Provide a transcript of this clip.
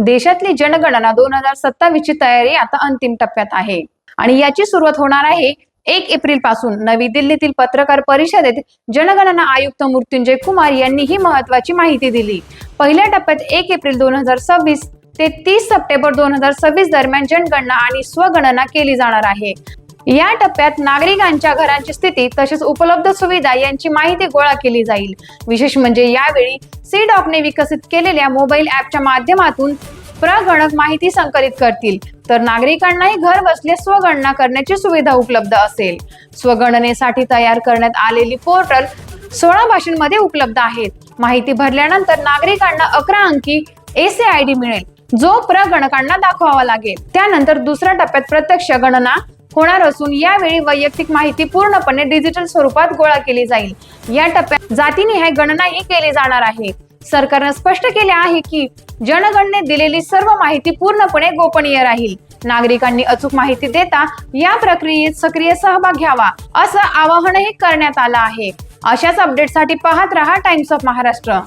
देशातली जनगणना 2027 ची तयारी आता अंतिम टप्प्यात आहे आणि याची सुरुवात होणार आहे 1 एप्रिल पासून। नवी दिल्लीतील पत्रकार परिषदेत जनगणना आयुक्त मृत्युंजय कुमार यांनी ही महत्त्वाची माहिती दिली। पहिल्या टप्प्यात 1 एप्रिल 2026 ते 30 सप्टेंबर 2026 दरम्यान जनगणना आणि स्वगणना केली जाणार आहे। या टप्प्यात नागरिकांच्या घरांची स्थिती तसेच उपलब्ध सुविधा यांची माहिती गोळा केली जाईल। विशेष म्हणजे यावेळी सी.डॉकने विकसित केलेल्या मोबाईल ॲपच्या माध्यमातून प्रगणक माहिती संकलित करतील, तर नागरिकांनाही घर बसल्या स्वगणना करण्याची सुविधा उपलब्ध असेल। स्वगणनेसाठी तयार करण्यात आलेली पोर्टल 16 भाषांमध्ये उपलब्ध आहेत। माहिती भरल्यानंतर नागरिकांना 11 अंकी ACID मिळेल, जो प्रगणकांना दाखवावा लागेल। त्यानंतर दुसऱ्या टप्प्यात प्रत्यक्ष गणना होणार असून यावेळी वैयक्तिक माहिती पूर्णपणे डिजिटल स्वरूपात गोळा केली जाईल। या टप्प्यात जातीनिहाय गणनाही केली जाणार आहे। सरकारने स्पष्ट केले आहे की जनगणनेत दिलेली सर्व माहिती पूर्णपणे गोपनीय राहील। नागरिकांनी अचूक माहिती देता या प्रक्रियेत सक्रिय सहभाग घ्यावा, असं आवाहनही करण्यात आलं आहे। अशाच अपडेटसाठी पाहत रहा टाइम्स ऑफ महाराष्ट्र।